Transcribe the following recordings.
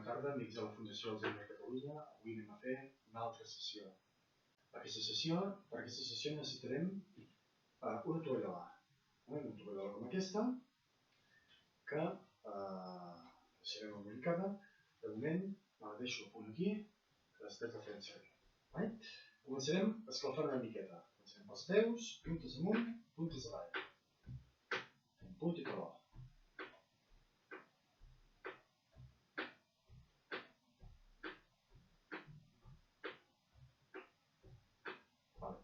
Bona tarda, amics de la Fundació Alzheimer de Catalunya. Avui anem a fer una altra sessió. Per aquesta sessió necessitarem una tovallola. Una tovallola com aquesta, que deixarem embolicada. De moment, la deixo a punt aquí, que després la farem servir. Començarem escalfant una miqueta. Començarem pels peus, puntes amunt, puntes avall. Fem punt i calor.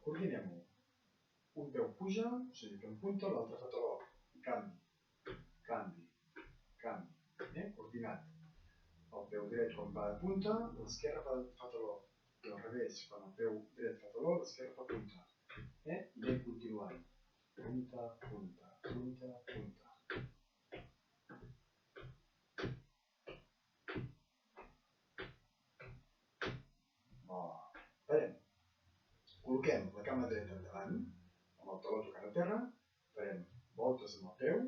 Coordinem-ho. Un peu puja, o sigui que en punta, l'altre fa taló. Canvi, canvi, canvi. Coordinat. El peu dret quan va de punta, l'esquerra fa taló. I al revés, quan el peu dret fa taló, l'esquerra fa punta. I anem continuant. Punta, punta, punta, punta. Col·loquem la cama dreta endavant, amb el taló tocant a terra, farem voltes amb el peu,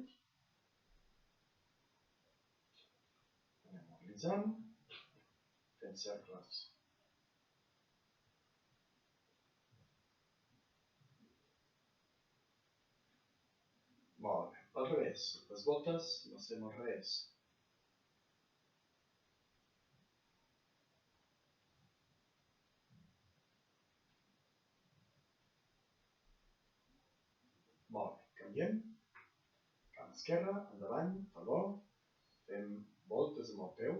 anem mobilitzant, fem cercles. Molt bé, al revés, les voltes les fem al revés. Molt bé, canviem. Cama esquerra, endavant, taló. Fem voltes amb el peu.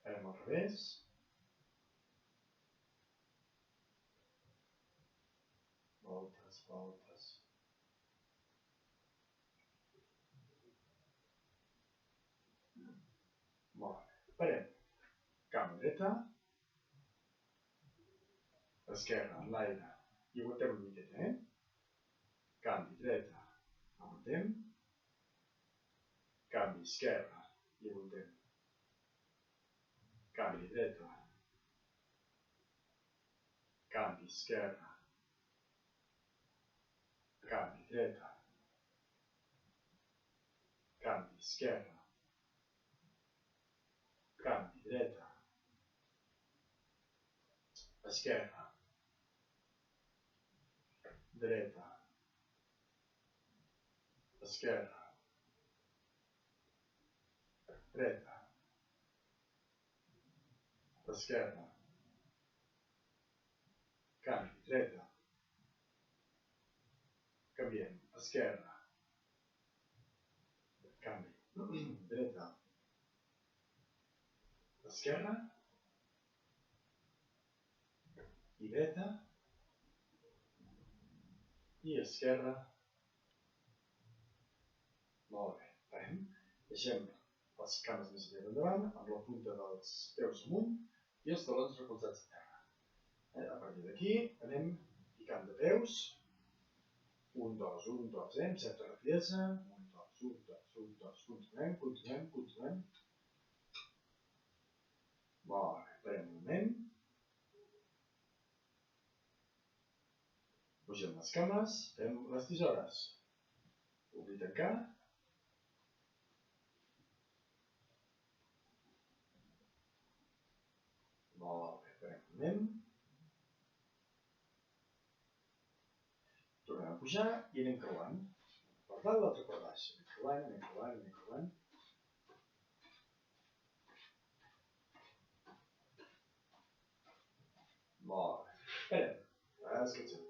Farem al revés. Voltes, voltes. Molt bé, parem. Cama dreta, esquerra, en l'aire, i aguantem una miqueta, Canvi dreta, aguantem, canvi esquerra, i aguantem, canvi dreta, canvi esquerra, canvi dreta, canvi esquerra, canvi dreta, esquerra, dreta, esquerra, dreta, esquerra, canvi, dreta, canviem, esquerra, canvi, dreta, esquerra, i dreta, i esquerra. Molt bé, farem. Deixem les cames més aviat endavant, amb la punta dels peus amunt i els talons recolzats a terra. A partir d'aquí anem picant de peus. 1, 2, 1, 2, amb certa rapidesa. 1, 2, 1, 2, 1, 2, continuem, continuem, continuem. Molt bé, farem un moment. Pugem les cames, fem les tisores. Obrir, tancar. Molt bé, farem un moment. Tornem a pujar i anem creuant. Per dalt, l'altre per baix. Anem creuant, anem creuant, anem creuant. Molt bé. Esperem. Descansem.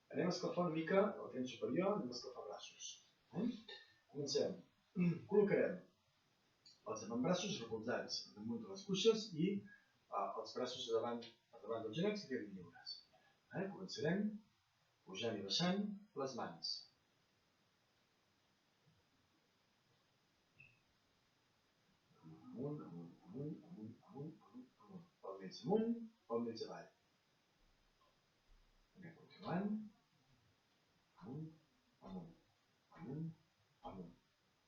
Anem a escalfar una mica el tren superior, anem a escalfar braços. Comencem. Col·locarem els avantbraços recolzats damunt de les cuixes i els braços a davant dels genolls que queden lliures. Començarem pujant i baixant les mans. Amunt, amunt, amunt, amunt, amunt, amunt, amunt. Palmells amunt, palmells avall. Anem continuant. Amunt, amunt, amunt, amunt,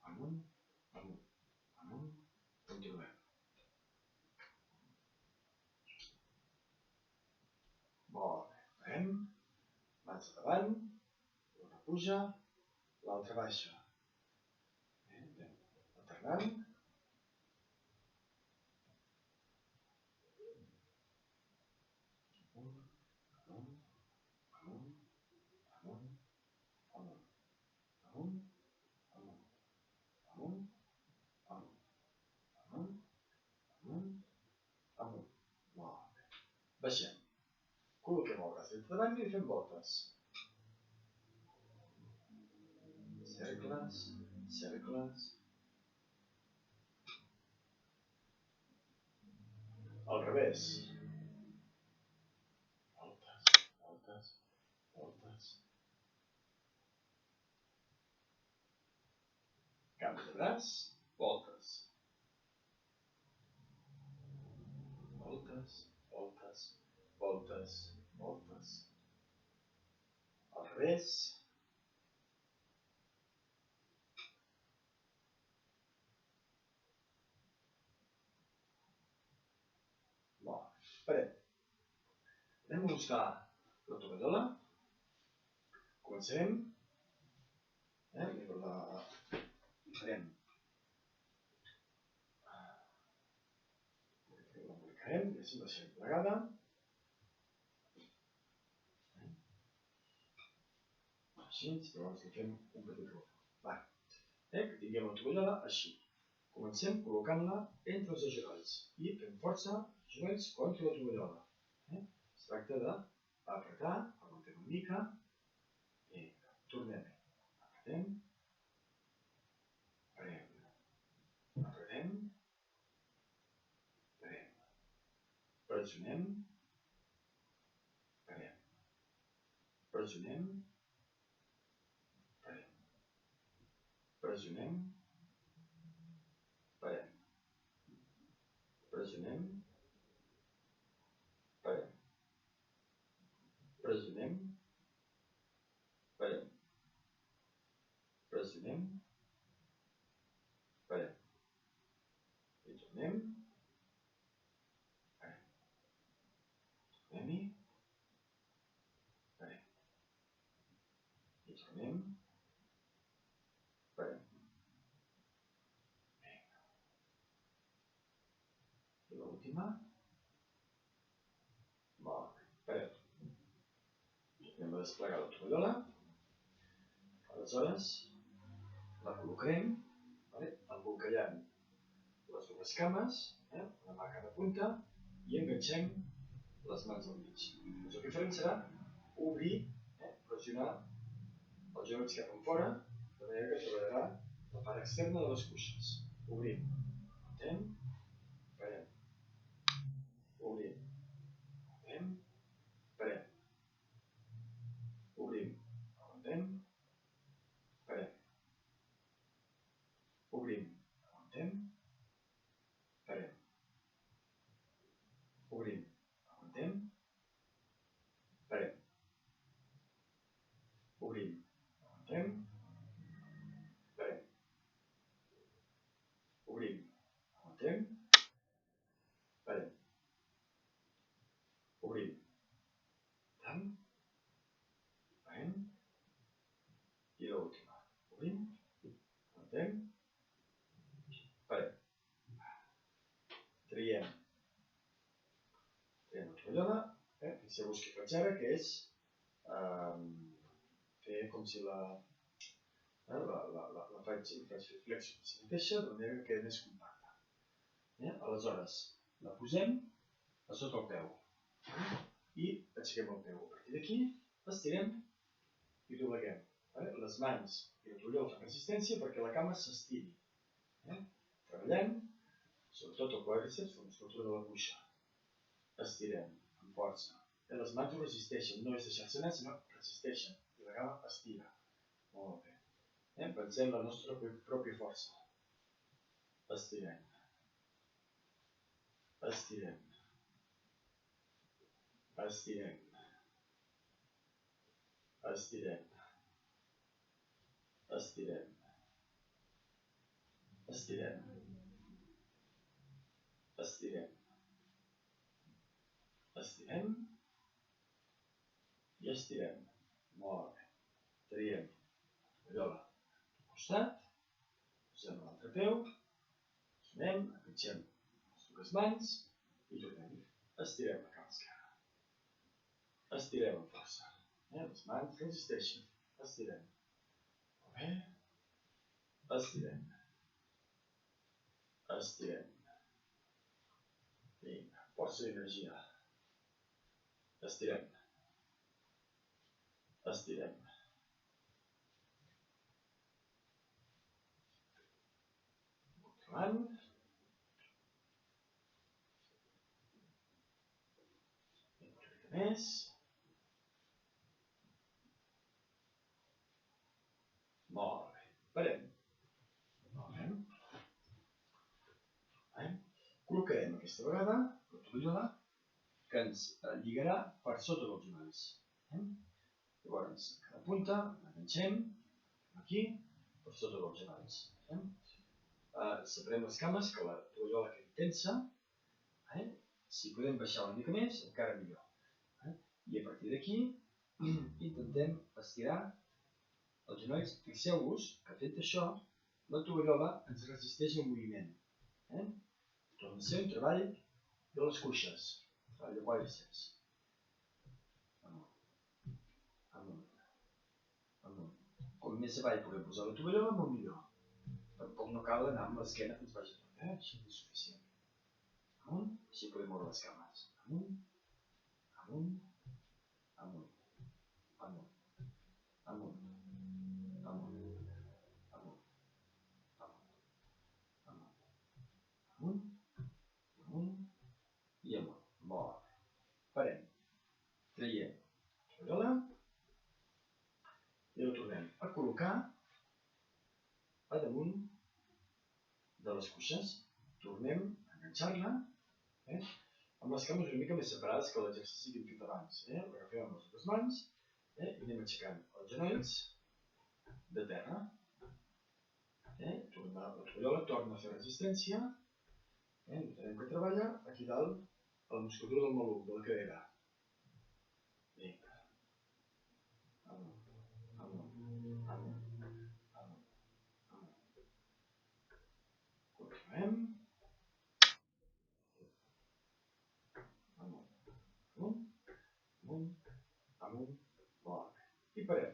amunt, amunt, amunt. Continuem. Molt bé. estirem, mans a davant, una puja, l'altra baixa. Anem alternant. Baixem. Col·loquem el braç dintre davant i fem voltes. Cercles, cercles. Al revés. Voltes, voltes, voltes. Canvi de braç, voltes. Voltes, voltes, voltes, voltes. Al revés. Esperem. Anem a buscar la tovallola. Comencem. I farem. L'embolicarem i així la deixem plegada. Així, llavors li fem un petit rot. Que tinguem la tovallola així. Comencem col·locant-la entre els genolls i fem força els genolls contra la tovallola. Es tracta d'apretar, aguantem una mica, i tornem-hi. Apretem, parem, apretem, parem, pressionem, parem, pressionem, parem, pressionem, parem, pressionem, parem, pressionem, parem, pressionem, parem, i tornem, parem, tornem-hi, parem, i tornem, parem. I l'última, parem. Anem a desplegar la tovallola. Aleshores, la col·locarem, embolcallant les dues cames, una mà a cada punta, i enganxem les mans al mig. Doncs el que farem serà obrir, pressionar els genolls cap enfora, de manera que treballarà la part externa de les cuixes. Obrim, aguantem, parem, obrim, aguantem, parem, obrim, aguantem, parem, obrim, aguantem, parem, obrim, aguantem, parem, obrim, aguantem, parem, obrim, aguantem, parem, obrim, tant, parem, i l'última. Obrim, aguantem, parem. Traiem la tovallola, fixeu-vos què faig ara, que és fer com si la faig flexionar a si mateixa, de manera que quedi més compacta. Aleshores, la posem a sota el peu i aixequem el peu. A partir d'aquí, estirem i dobleguem. Les mans i la tovallola fan resistència perquè la cama s'estiri. Treballem, sobretot el quàdriceps, la musculatura de la cuixa. Estirem amb força. Les mans ho resisteixen, no és deixar-se anar, sinó resisteixen. I la cama estira. Molt bé. Pensem la nostra pròpia força. Estirem. Estirem. Estirem. Estirem. Estirem. Estirem. Estirem. Estirem. i estirem. Molt bé. Traiem la tovallola al costat, posem l'altre peu, sonem, acatxem les dues mans i tornem. Estirem la cama esquerra. Estirem amb força. Les mans resisteixen. Estirem. Molt bé. Estirem. Estirem. Vinga, força i energia. Estirem. Estirem. Continuant. Una mica més. Molt bé. Parem. Molt bé. Col·locarem aquesta vegada la tovallola que ens lligarà per sota dels genolls. Llavors, cada punta l'enganxem aquí per sota dels genolls. Separem les cames, que la tovallola quedi tensa. Si podem baixar una mica més, encara millor. I a partir d'aquí intentem estirar els genolls. Fixeu-vos que fent això, la tovallola ens resisteix al moviment. Torna a ser un treball de les cuixes, treball de quàdriceps. Amunt, amunt, amunt. Com més avall podem posar la tovallola, molt millor. Tampoc no cal anar amb l'esquena que ens vagi tot, això és suficient. Amunt, així podem moure les cames. Amunt, amunt, amunt, amunt, amunt, amunt, amunt, amunt, amunt, amunt i amunt. Molt bé. Farem. Traiem la tovallola i la tornem a col·locar a damunt de les cuixes. Tornem a enganxar-la amb les cames una mica més separades que l'exercici que hem fet abans. L'agafem amb les dues mans i anem aixecant els genolls de terra. La tovallola torna a fer resistència. Notarem que treballa aquí dalt a la musculatura del maluc, de la cadera. Vinga. Amunt, amunt, amunt, amunt, amunt. Continuem. Amunt, amunt, amunt, amunt. Molt bé. I parem.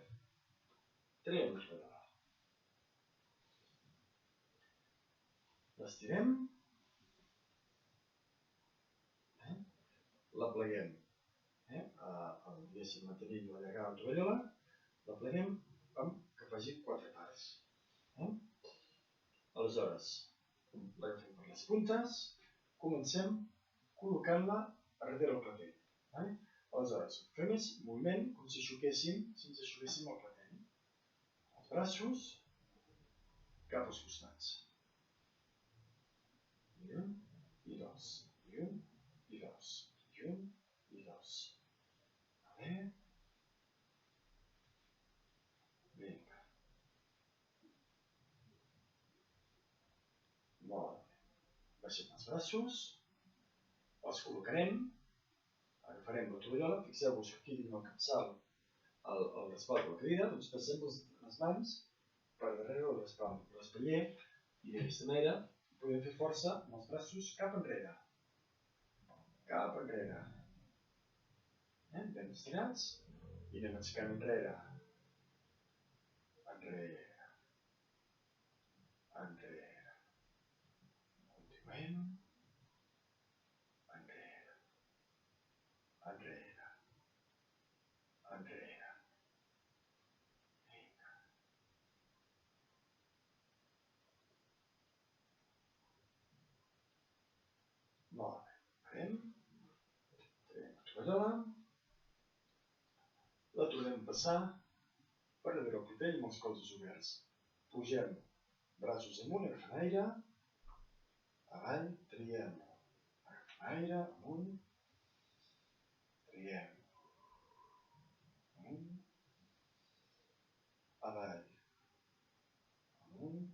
Traiem la tovallola. L'estirem. La pleguem. Diguéssim, mantenint la llargada de la tovallola, la pleguem que faci 4 parts. Aleshores, l'agafem per les puntes, comencem col·locant-la a darrere del clatell. Aleshores, fem més moviment com si aixuquéssim el clatell. Els braços cap als costats. I un, i dos, i un, i dos, i un, i dos. Bé. Vinga. Molt bé. Baixem els braços, els col·locarem, agafarem la tovallola, fixeu-vos que aquí tenim el capçal, el respalc de la cadira, doncs passem les mans per darrere del respalc, l'espaller, i d'aquesta manera podem fer força amb els braços cap enrere. Cap enrere. Ben estirats i anem aixecant enrere. Enrere. Enrere. Continuem. Enrere. Enrere. Enrere. Vinga. Molt bé. Farem. Traiem la tovallola. La tornem a passar per darrere el clatell amb els colzes oberts. Pugem braços amunt, agafant aire, avall, traiem, agafant aire, amunt, traiem, amunt, avall, amunt,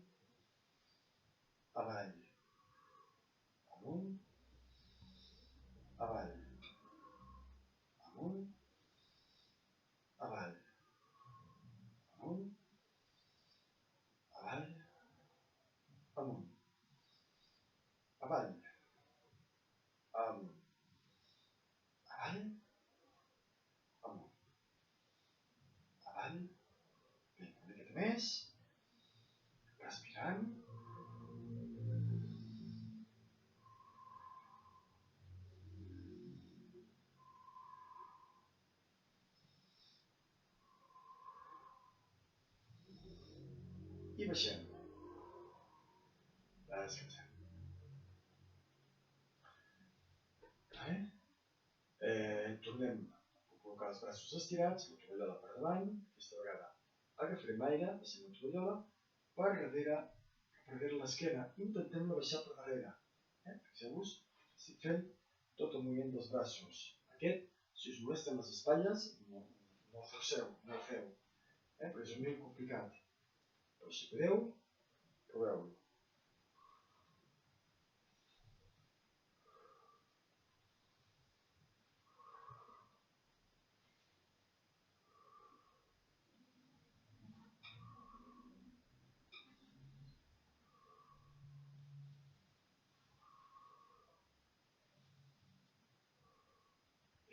avall, amunt, avall, amunt, més. Respirant. I baixem. Descansem. Tornem a col·locar els braços estirats, la tovallola per davant. Aquesta vegada agafarem aire, passem la tovallola per darrere l'esquena. Intentem-la baixar per darrere. Fixeu-vos, estic fent tot el moviment dels braços. Aquest, si us molesten les espatlles, no el forceu, no el feu. Perquè és un mica complicat. Però si podeu, proveu-ho.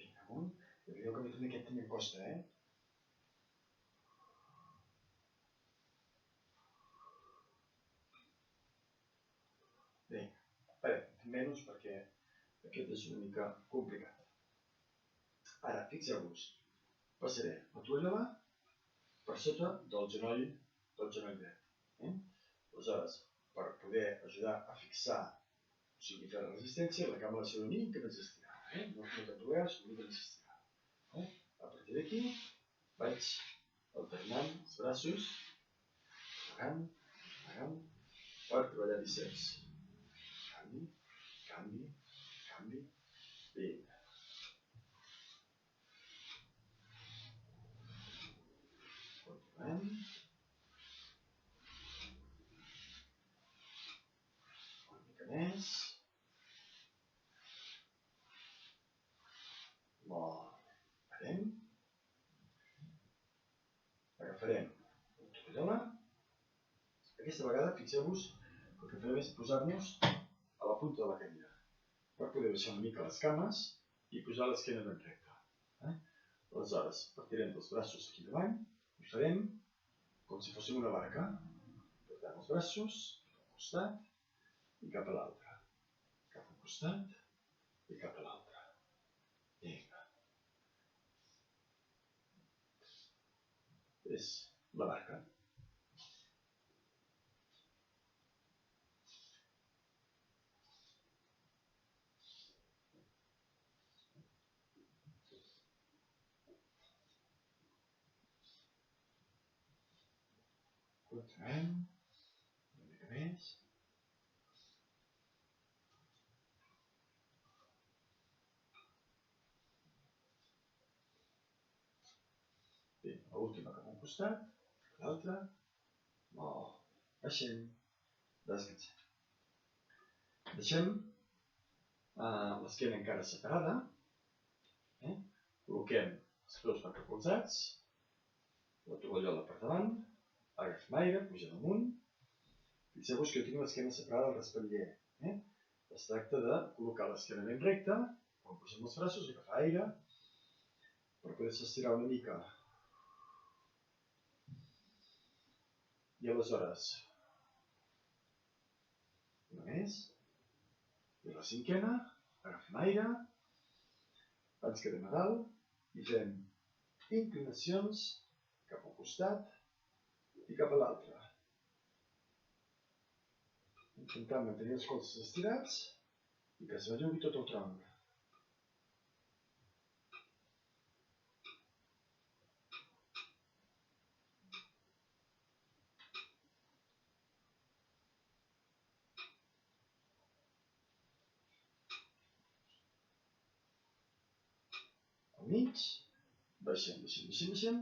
Vinga, amunt. I veieu que a mi també aquest també em costa, Vinga, menys perquè aquest és una mica complicat. Ara, fixeu-vos, passaré la tovallola per sota del genoll dret. Aleshores, per poder ajudar a fixar, o sigui, fer la resistència, la cama ha de ser una mica més estirada. No t'enrotlles, una mica més estirada. A partir d'aquí, vaig alternant els braços, plegant, per treballar bíceps. Canvi. Vinga. Continuem. Una mica més. Molt bé. Farem. Agafarem la tovallola. Aquesta vegada, fixeu-vos, el que farem és posar-nos a la punta de la cadira per poder baixar una mica les cames i posar l'esquena ben recta. Aleshores, partirem dels braços aquí davant i farem com si fóssim una barca. Portem els braços cap al costat i cap a l'altre. Cap al costat i cap a l'altre. Vinga. És la barca. Continuem. Una mica més. Bé, l'última cap al costat, cap a l'altre. Molt bé. Baixem. Descansem. Deixem l'esquena encara separada. Col·loquem els peus ben recolzats, la tovallola per davant, agafem aire, pugem amunt. Fixeu-vos que jo tinc l'esquena separada del respatller. Es tracta de col·locar l'esquena ben recta, quan pugem els braços, agafar aire, per poder-se estirar una mica. I aleshores, una més, i la cinquena, agafem aire, ens quedem a dalt i fem inclinacions cap al costat i cap a l'altre. Intentant mantenir els colzes estirats i que es bellugui tot el tronc. Al mig, baixem, descansem.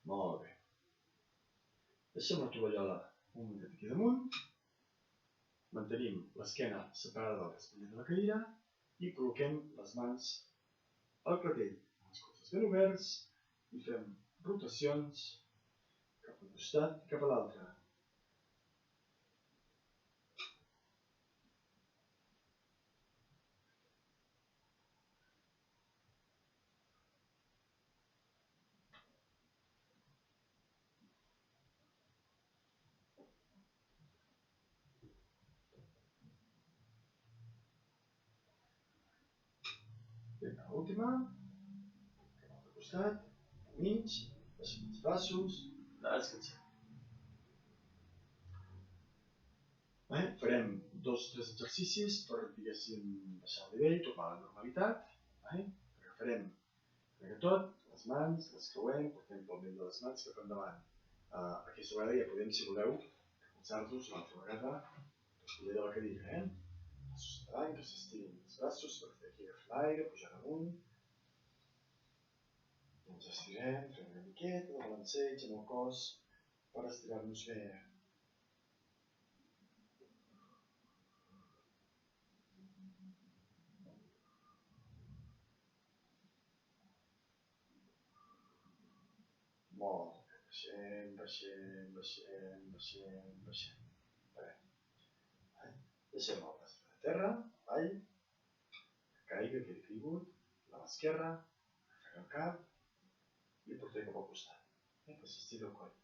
Molt bé. Deixem la tovallola un minutet aquí damunt. Mantenim l'esquena separada del respatller de la cadira i col·loquem les mans al clatell, amb els colzes ben oberts i fem rotacions cap a un costat i cap a l'altre. Vinga, l'última. Cap a l'altre costat. Al mig. Baixem els braços. Descansem. Farem 2 o 3 exercicis per, diguéssim, baixar el nivell, tornar a la normalitat. Agafarem, primer de tot, les mans, les creuem, portem pel mig de les mans cap endavant. Aquesta vegada ja podem, si voleu, començar-los l'altra vegada, l'escoller de la cadira, braços endavant, que s'estirin els braços, perquè d'aquí agafem l'aire, pujant amunt. I ens estirem, fem una miqueta de balanceig amb el cos per estirar-nos bé. Molt. Baixem, baixem, baixem, baixem, baixem. Bé. Deixem el braç a terra, avall, que caigui, quedi caigut, a l'esquerra, agafem el cap i el portem cap al costat, que s'estiri el coll.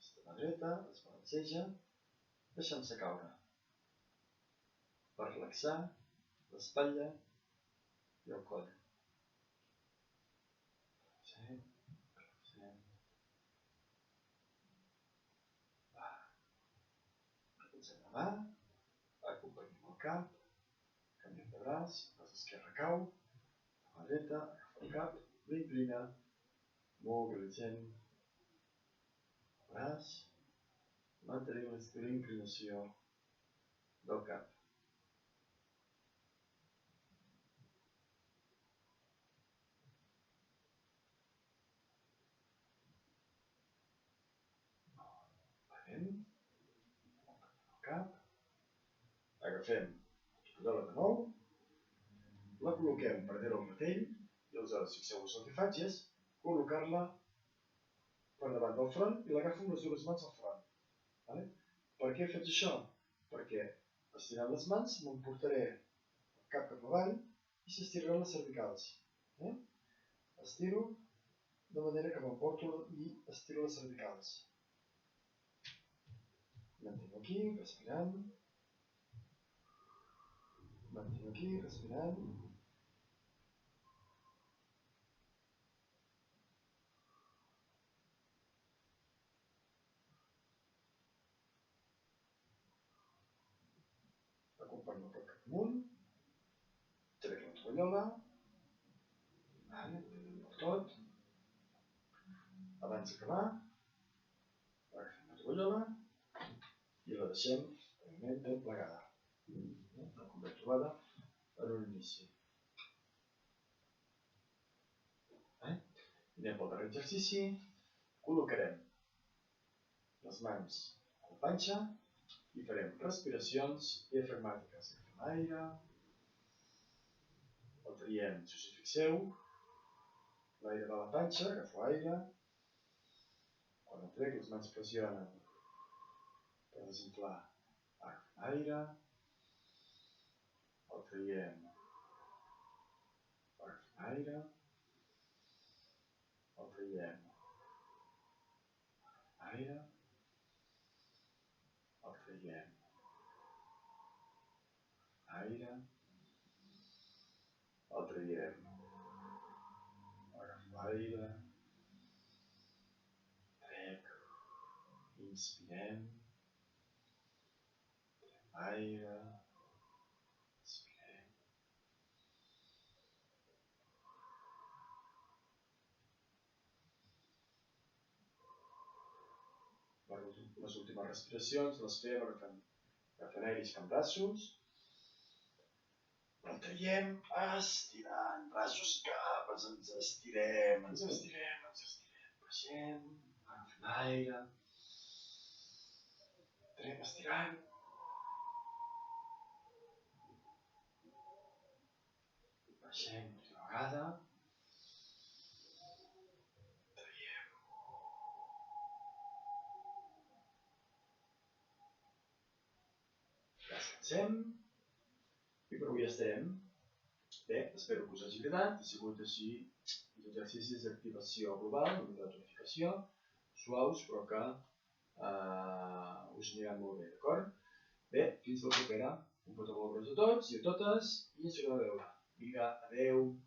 Estem a dreta, es balanceja, deixem-se caure. Per relaxar l'espatlla i el coll. Relaxem, relaxem. Recolzem la mà, acompanyem el cap, canviem de braç esquerre cau, la dreta, agafa el cap, l'inclina, mobilitzem el braç, mantenim la inclinació del cap. Parem, el cap, agafem la pilola de nou, la col·loquem per darrere el matell i aleshores fixeu-vos el que faig és col·locar-la per davant del front i l'agafo amb les dues mans al front. Per què faig això? Perquè estirant les mans m'emportaré el cap cap avall i s'estiraran les cervicals. Estiro de manera que m'emporto i estiro les cervicals. Mantinc aquí, respirant. Mantinc aquí, respirant. Acompanyo el cap amunt. Trec la tovallola. Trec tot. Abans d'acabar, agafem la tovallola i la deixem ben plegada. Com ben trobada en un inici. Anem pel darrer exercici. Col·locarem les mans a la panxa i farem respiracions diafragmàtiques. Agafem aire, el traiem, si us hi fixeu, l'aire de la panxa, agafo aire, quan el trec les mans pressionen per desinflar, agafem aire, el traiem, agafem aire, el traiem, aire, el traiem, aire, el traiem, agafo aire, trec, inspirem, trem aire, inspirem. Les últimes respiracions les fem agafant aire i aixecant braços. El traiem, estirant, braços cap, ens estirem, baixem, agafem aire, traiem estirant, baixem una vegada, traiem, descansem. I per avui ja estarem. Bé, espero que us hagi agradat. Ha sigut així uns exercicis d'activació global, de tonificació, suaus, però que us aniran molt bé, d'acord? Bé, fins la propera. Un petó molt gros a tots i a totes, i ens tornem a veure. Vinga, adeu.